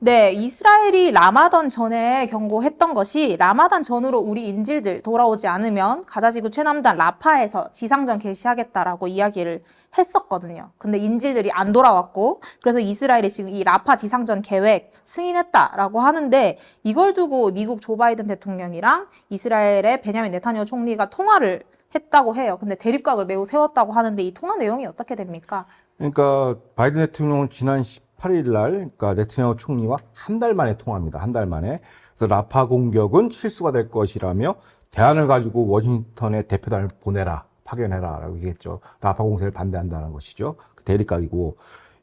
네, 이스라엘이 라마단 전에 경고했던 것이 라마단 전으로 우리 인질들 돌아오지 않으면 가자지구 최남단 라파에서 지상전 개시하겠다라고 이야기를 했었거든요. 근데 인질들이 안 돌아왔고 그래서 이스라엘이 지금 이 라파 지상전 계획 승인했다라고 하는데 이걸 두고 미국 조 바이든 대통령이랑 이스라엘의 베냐민 네타냐후 총리가 통화를 했다고 해요. 근데 대립각을 매우 세웠다고 하는데 이 통화 내용이 어떻게 됩니까? 그러니까 바이든 대통령은 지난 18일 날, 그러니까 네타냐후 총리와 한 달 만에 통화합니다. 한 달 만에. 그래서 라파 공격은 실수가 될 것이라며 대안을 가지고 워싱턴에 대표단을 보내라, 파견해라라고 얘기했죠. 라파 공세를 반대한다는 것이죠. 그 대립각이고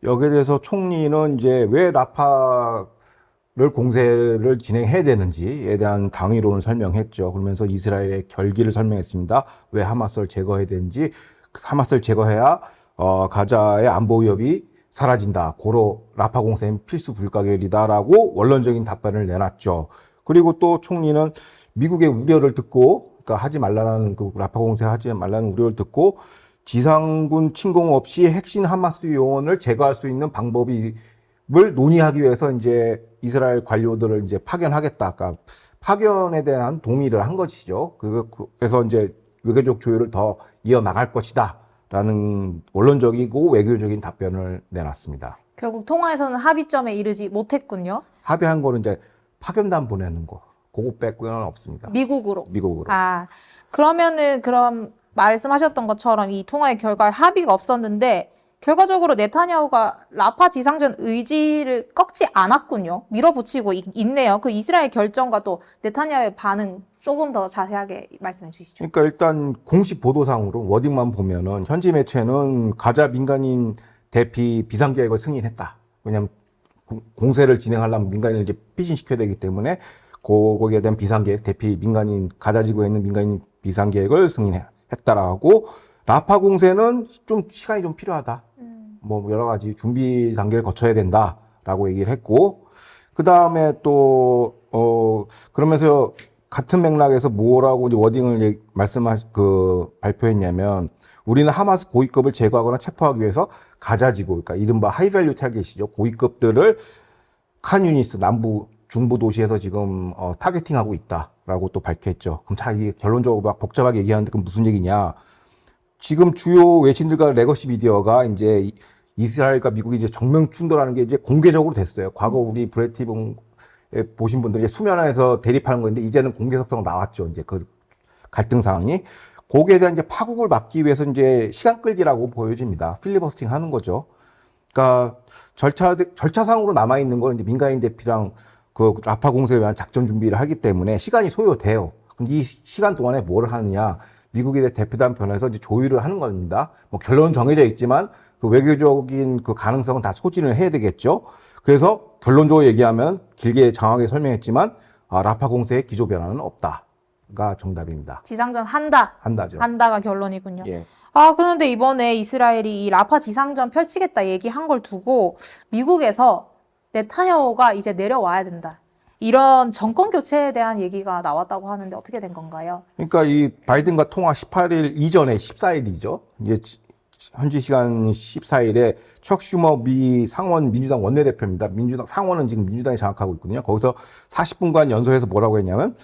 여기에 대해서 총리는 이제 왜 라파를 공세를 진행해야 되는지에 대한 당위론을 설명했죠. 그러면서 이스라엘의 결기를 설명했습니다. 왜 하마스를 제거해야 되는지, 하마스를 제거해야 가자의 안보 위협이 사라진다. 고로 라파 공세는 필수 불가결이다라고 원론적인 답변을 내놨죠. 그리고 또 총리는 미국의 우려를 듣고, 그러니까 하지 말라는 그 라파 공세 하지 말라는 우려를 듣고 지상군 침공 없이 핵심 하마스 요원을 제거할 수 있는 방법을 논의하기 위해서 이제 이스라엘 관료들을 이제 파견하겠다. 그러니까 파견에 대한 동의를 한 것이죠. 그래서 이제 외교적 조율을 더 이어나갈 것이다. 라는 원론적이고 외교적인 답변을 내놨습니다. 결국 통화에서는 합의점에 이르지 못했군요. 합의한 거는 이제 파견단 보내는 거. 그거 빼고는 없습니다. 미국으로. 미국으로. 아, 그러면은 그럼 말씀하셨던 것처럼 이 통화의 결과에 합의가 없었는데 결과적으로 네타냐후가 라파 지상전 의지를 꺾지 않았군요. 밀어붙이고 있네요. 그 이스라엘 결정과 또 네타냐후의 반응 조금 더 자세하게 말씀해 주시죠. 그러니까 일단 공식 보도상으로 워딩만 보면은 현지 매체는 가자 민간인 대피 비상계획을 승인했다. 왜냐하면 공세를 진행하려면 민간인을 이제 피신시켜야 되기 때문에 거기에 대한 비상계획, 대피 민간인, 가자 지구에 있는 민간인 비상계획을 승인했다라고 라파 공세는 좀 시간이 좀 필요하다. 뭐 여러 가지 준비 단계를 거쳐야 된다라고 얘기를 했고, 그 다음에 또 그러면서 같은 맥락에서 뭐라고 이제 워딩을 발표했냐면 우리는 하마스 고위급을 제거하거나 체포하기 위해서 가자 지구, 그러니까 이른바 하이밸류 타겟이죠. 고위급들을 칸 유니스 남부 중부 도시에서 지금 타겟팅하고 있다라고 또 밝혔죠. 그럼 다 이게 결론적으로 막 복잡하게 얘기하는데 그럼 무슨 얘기냐? 지금 주요 외신들과 레거시 미디어가 이제 이스라엘과 미국이 이제 정면 충돌하는 게 이제 공개적으로 됐어요. 과거 우리 브레티봉 보신 분들이 수면 안에서 대립하는 건데 이제는 공개석상 나왔죠. 이제 그 갈등 상황이. 거기에 대한 이제 파국을 막기 위해서 이제 시간 끌기라고 보여집니다. 필리버스팅 하는 거죠. 그러니까 절차상으로 남아있는 거는 이제 민간인 대피랑 그 라파 공세를 위한 작전 준비를 하기 때문에 시간이 소요돼요. 그럼 이 시간 동안에 뭘 하느냐. 미국의 대표단 편에서 이제 조율을 하는 겁니다. 뭐 결론은 정해져 있지만 그 외교적인 그 가능성은 다 소진을 해야 되겠죠. 그래서 결론적으로 얘기하면 길게 장황하게 설명했지만 라파 공세의 기조 변화는 없다가 정답입니다. 지상전 한다. 한다죠. 한다가 결론이군요. 예. 아, 그런데 이번에 이스라엘이 이 라파 지상전 펼치겠다 얘기한 걸 두고 미국에서 네타냐후가 이제 내려와야 된다. 이런 정권 교체에 대한 얘기가 나왔다고 하는데 어떻게 된 건가요? 그러니까 이 바이든과 통화 18일 이전에 14일이죠. 이제 현지 시간 14일에 척 슈머 미 상원 민주당 원내대표입니다. 민주당 상원은 지금 민주당이 장악하고 있거든요. 거기서 40분간 연설해서 뭐라고 했냐면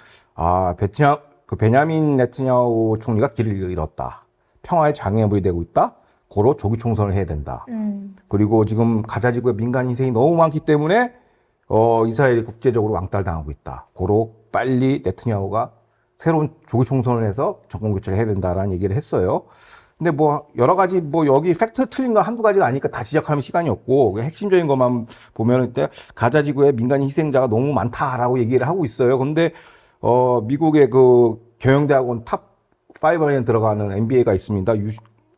베냐민 네타냐후 총리가 길을 잃었다. 평화의 장애물이 되고 있다. 고로 조기 총선을 해야 된다. 그리고 지금 가자 지구의 민간 희생이 너무 많기 때문에 이스라엘이 국제적으로 왕따당하고 있다. 고로 빨리 네타냐후가 새로운 조기 총선을 해서 정권 교체를 해야 된다라는 얘기를 했어요. 근데 뭐 여러 가지 뭐 여기 팩트 틀린 거 한두 가지가 아니니까 다 지적하면 시간이 없고 핵심적인 것만 보면은 때 가자 지구의 민간 희생자가 너무 많다라고 얘기를 하고 있어요. 근데 미국의 그 경영대학원 탑 5 안에 들어가는 MBA가 있습니다.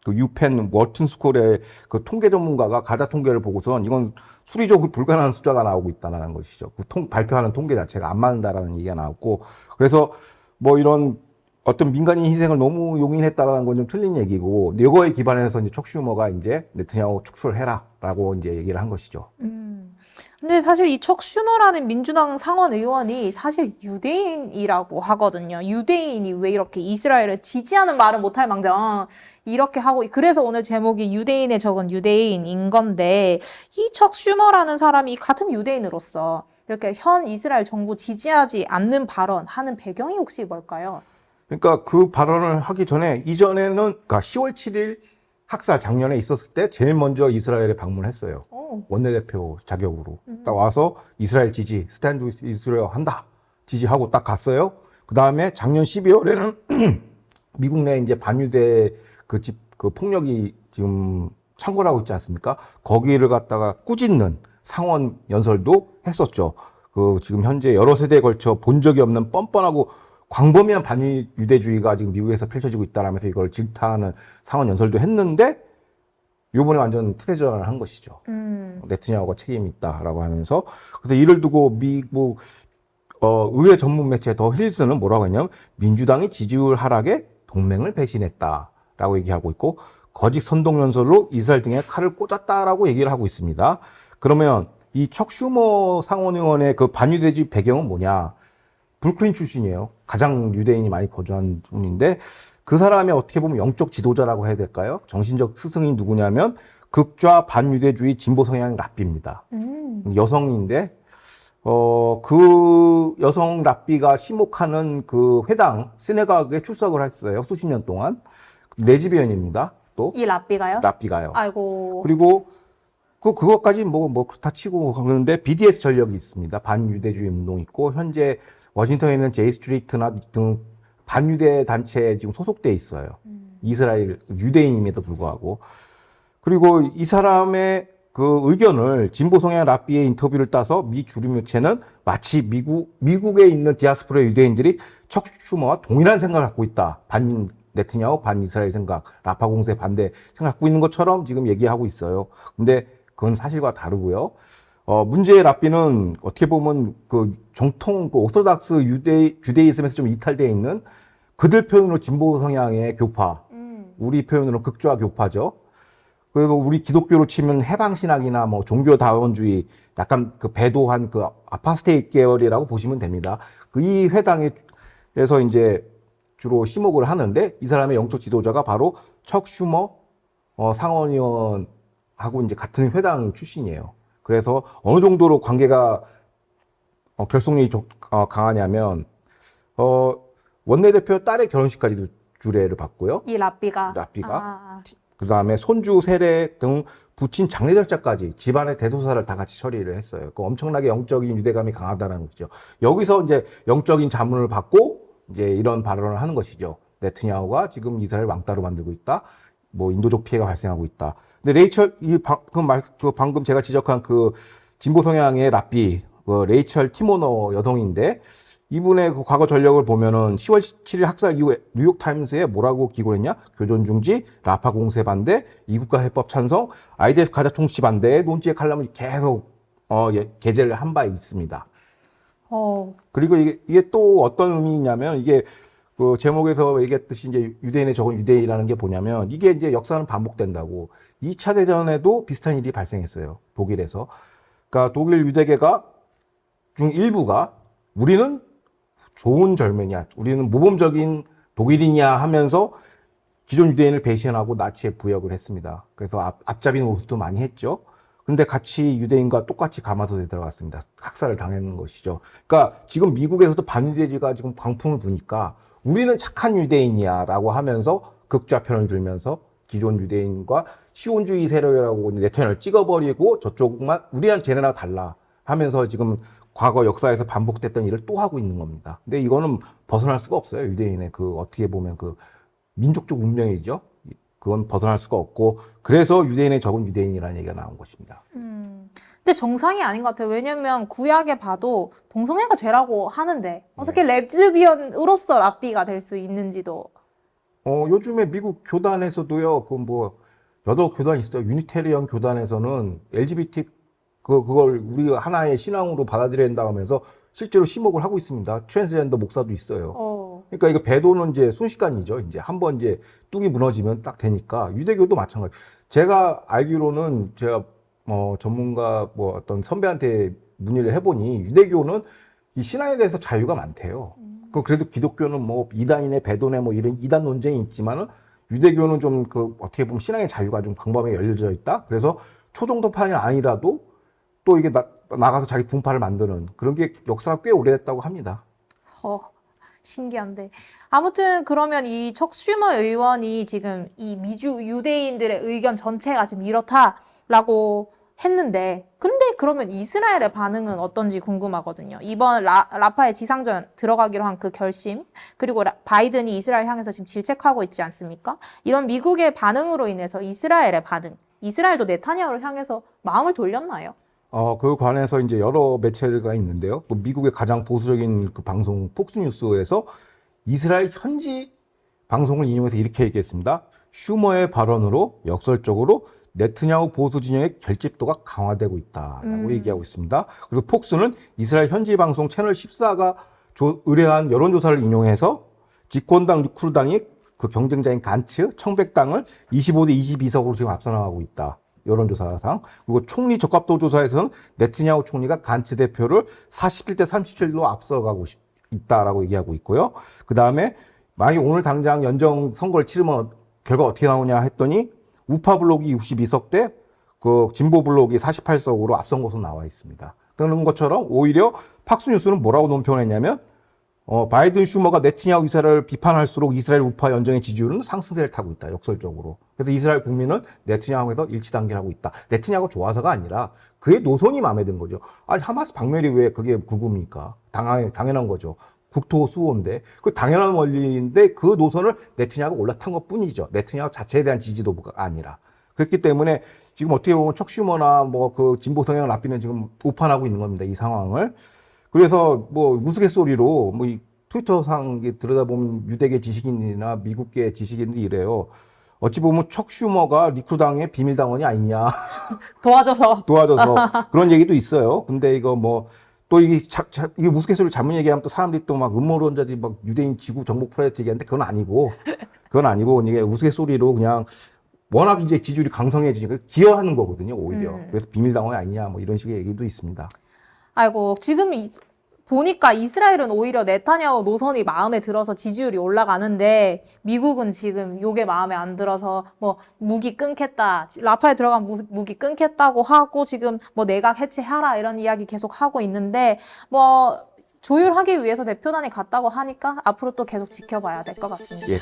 그 유펜 월튼 스쿨의 그 통계 전문가가 가자 통계를 보고선 이건 수리적으로 불가능한 숫자가 나오고 있다는 것이죠. 발표하는 통계 자체가 안 맞는다라는 얘기가 나왔고, 그래서 뭐 이런 어떤 민간인 희생을 너무 용인했다라는 건 좀 틀린 얘기고, 이거에 기반해서 이제 척 슈머가 이제 네타냐후 축출을 해라라고 이제 얘기를 한 것이죠. 근데 사실 이 척 슈머라는 민주당 상원 의원이 사실 유대인이라고 하거든요. 유대인이 왜 이렇게 이스라엘을 지지하는 말은 못할 망정 이렇게 하고, 그래서 오늘 제목이 유대인의 적은 유대인인 건데, 이 척 슈머라는 사람이 같은 유대인으로서 이렇게 현 이스라엘 정부 지지하지 않는 발언하는 배경이 혹시 뭘까요? 그러니까 그 발언을 하기 전에 이전에는 그러니까 10월 7일 학살 작년에 있었을 때 제일 먼저 이스라엘에 방문했어요. 원내대표 자격으로 딱 와서 이스라엘 지지, 스탠드 위스 이스라엘 한다 지지하고 딱 갔어요. 그 다음에 작년 12월에는 미국 내 이제 반유대 그 폭력이 지금 창궐하고 있지 않습니까? 거기를 갖다가 꾸짖는 상원 연설도 했었죠. 그 지금 현재 여러 세대에 걸쳐 본 적이 없는 뻔뻔하고 광범위한 반유대주의가 지금 미국에서 펼쳐지고 있다라면서 이걸 질타하는 상원 연설도 했는데, 요번에 완전 태세 전환을 한 것이죠. 네트냐후가 책임이 있다라고 하면서. 그래서 이를 두고 미국 의회 전문 매체 더 힐스는 뭐라고 했냐면, 민주당이 지지율 하락에 동맹을 배신했다라고 얘기하고 있고, 거짓 선동 연설로 이스라엘 등에 칼을 꽂았다라고 얘기를 하고 있습니다. 그러면 이 척 슈머 상원의원의 그 반유대주의 배경은 뭐냐? 브루클린 출신이에요. 가장 유대인이 많이 거주한 분인데, 그 사람이 어떻게 보면 영적 지도자라고 해야 될까요? 정신적 스승이 누구냐면 극좌 반유대주의 진보 성향 랍비입니다. 여성인데 그 여성 랍비가 시목하는 그 회당 시네가그에 출석을 했어요. 수십 년 동안. 레즈비언입니다. 또 이 랍비가요? 랍비가요. 아이고. 그리고 그것까지 뭐 다 치고 그러는데 BDS 전력이 있습니다. 반유대주의 운동 있고, 현재 워싱턴에 있는 제이 스트리트나 등 반유대 단체에 지금 소속돼 있어요. 이스라엘 유대인임에도 불구하고. 그리고 이 사람의 그 의견을 진보 성향 랍비의 인터뷰를 따서 미 주류 매체는 마치 미국에 있는 디아스포라 유대인들이 척 슈머와 동일한 생각을 갖고 있다. 반 네트냐후 반 이스라엘 생각, 라파 공세 반대 생각 갖고 있는 것처럼 지금 얘기하고 있어요. 근데 그건 사실과 다르고요. 문제의 랍비는 어떻게 보면 그 정통 그 오소닥스 주데이즘에서 좀 이탈되어 있는, 그들 표현으로 진보 성향의 교파, 우리 표현으로 극좌 교파죠. 그리고 우리 기독교로 치면 해방신학이나 뭐 종교다원주의, 약간 그 배도한 그 아파스테이트 계열이라고 보시면 됩니다. 이 회당에서 이제 주로 시목을 하는데, 이 사람의 영적 지도자가 바로 척 슈머 상원의원하고 이제 같은 회당 출신이에요. 그래서 어느 정도로 관계가 결속력이 강하냐면 원내대표 딸의 결혼식까지도 주례를 받고요. 이 랍비가. 그 다음에 손주 세례 등 부친 장례 절차까지 집안의 대소사를 다 같이 처리를 했어요. 그 엄청나게 영적인 유대감이 강하다는 거죠. 여기서 이제 영적인 자문을 받고 이제 이런 발언을 하는 것이죠. 네트냐후가 지금 이스라엘 왕따로 만들고 있다. 뭐 인도적 피해가 발생하고 있다. 근데 레이첼 방금 제가 지적한 그 진보 성향의 랍비 레이첼 티모너 여성인데, 이분의 그 과거 전력을 보면은 10월 17일 학살 이후에 뉴욕 타임스에 뭐라고 기고를 했냐? 교전 중지, 라파 공세 반대, 이국가 해법 찬성, IDF 가자 통치 반대의 논지의 칼럼을 계속 게재를 한 바 있습니다. 그리고 이게 또 어떤 의미냐면, 이게 그 제목에서 얘기했듯이 이제 유대인의 적은 유대인이라는 게 뭐냐면, 이게 이제 역사는 반복된다고. 2차 대전에도 비슷한 일이 발생했어요. 독일에서. 그러니까 독일 유대계가 중 일부가 우리는 좋은 젊은이야, 우리는 모범적인 독일이냐 하면서 기존 유대인을 배신하고 나치에 부역을 했습니다. 그래서 앞잡이 노릇도 많이 했죠. 근데 같이 유대인과 똑같이 가마솥에 들어갔습니다. 학살을 당하는 것이죠. 그러니까 지금 미국에서도 반유대주의가 지금 광풍을 부니까 우리는 착한 유대인이야 라고 하면서 극좌 편을 들면서 기존 유대인과 시온주의 세력이라고 네트냐후를 찍어버리고, 저쪽만 우리랑 쟤네랑 달라 하면서 지금 과거 역사에서 반복됐던 일을 또 하고 있는 겁니다. 근데 이거는 벗어날 수가 없어요. 유대인의 그 어떻게 보면 그 민족적 운명이죠. 그건 벗어날 수가 없고, 그래서 유대인의 적은 유대인이라는 얘기가 나온 것입니다. 근데 정상이 아닌 것 같아요. 왜냐면 구약에 봐도 동성애가 죄라고 하는데 어떻게 레즈비언으로서 랍비가 될 수 있는지도. 요즘에 미국 교단에서도요, 여러 교단이 있어요. 유니테리언 교단에서는 LGBT 그걸 우리 하나의 신앙으로 받아들여야 된다고 하면서 실제로 시목을 하고 있습니다. 트랜스젠더 목사도 있어요. 그러니까 이거 배도는 이제 순식간이죠. 이제 한번 이제 뚝이 무너지면 딱 되니까, 유대교도 마찬가지. 제가 알기로는 제가 전문가 뭐 어떤 선배한테 문의를 해보니 유대교는 이 신앙에 대해서 자유가 많대요. 그래도 기독교는 뭐 이단이네 배도네 뭐 이런 이단 논쟁이 있지만은 유대교는 좀 그 어떻게 보면 신앙의 자유가 좀 광범위하게 열려져 있다. 그래서 초정도판이 아니라도 또 이게 나가서 자기 분파를 만드는 그런 게 역사가 꽤 오래됐다고 합니다. 신기한데. 아무튼 그러면 이 척 슈머 의원이 지금 이 미주 유대인들의 의견 전체가 지금 이렇다라고 했는데, 근데 그러면 이스라엘의 반응은 어떤지 궁금하거든요. 이번 라파의 지상전 들어가기로 한 그 결심, 그리고 바이든이 이스라엘 향해서 지금 질책하고 있지 않습니까? 이런 미국의 반응으로 인해서 이스라엘의 반응, 이스라엘도 네타냐후를 향해서 마음을 돌렸나요? 그 관해서 이제 여러 매체가 있는데요. 또 미국의 가장 보수적인 그 방송 폭스뉴스에서 이스라엘 현지 방송을 인용해서 이렇게 얘기했습니다. 슈머의 발언으로 역설적으로 네트냐후 보수 진영의 결집도가 강화되고 있다라고 얘기하고 있습니다. 그리고 폭스는 이스라엘 현지 방송 채널 14가 의뢰한 여론조사를 인용해서 집권당 리쿠르당이 그 경쟁자인 간츠, 청백당을 25대 22석으로 지금 앞서 나가고 있다. 여론조사상. 그리고 총리 적합도 조사에서는 네트냐후 총리가 간츠 대표를 41대 37로 앞서가고 있다라고 얘기하고 있고요. 그 다음에 만약에 오늘 당장 연정 선거를 치르면 결과 어떻게 나오냐 했더니 우파 블록이 62석 대 그 진보 블록이 48석으로 앞선 것으로 나와 있습니다. 그런 것처럼 오히려 팍스뉴스는 뭐라고 논평했냐면 바이든 슈머가 네트냐후 이사를 비판할수록 이스라엘 우파 연정의 지지율은 상승세를 타고 있다. 역설적으로. 그래서 이스라엘 국민은 네트냐후에서 일치단계를 하고 있다. 네트냐후가 좋아서가 아니라 그의 노선이 마음에 든 거죠. 아니 하마스 박멸이 왜 그게 구급입니까? 당연한 거죠. 국토 수호인데 그 당연한 원리인데 그 노선을 네트냐후가 올라탄 것뿐이죠. 네트냐후 자체에 대한 지지도가 아니라. 그렇기 때문에 지금 어떻게 보면 척 슈머나 뭐 그 진보 성향을 납비는 지금 오판하고 있는 겁니다. 이 상황을. 그래서 뭐 우스갯소리로 뭐 이 트위터상 들여다보면 유대계 지식인이나 미국계 지식인들이 이래요. 어찌 보면 척 슈머가 리쿠당의 비밀당원이 아니냐. 도와줘서. 그런 얘기도 있어요. 근데 이거 뭐 또 이게 이게 우스갯소리로 잘못 얘기하면 또 사람들이 또 막 음모론자들이 막 유대인 지구 정복 프로젝트 얘기하는데 그건 아니고 이게 우스갯소리로 그냥 워낙 이제 지지율이 강성해지니까 기여하는 거거든요, 오히려. 그래서 비밀당원이 아니냐 뭐 이런 식의 얘기도 있습니다. 아이고, 지금 보니까 이스라엘은 오히려 네타냐후 노선이 마음에 들어서 지지율이 올라가는데 미국은 지금 요게 마음에 안 들어서 뭐 무기 끊겠다, 라파에 들어간 무기 끊겠다고 하고 지금 뭐 내각 해체하라 이런 이야기 계속 하고 있는데 뭐 조율하기 위해서 대표단이 갔다고 하니까 앞으로 또 계속 지켜봐야 될 것 같습니다. 예.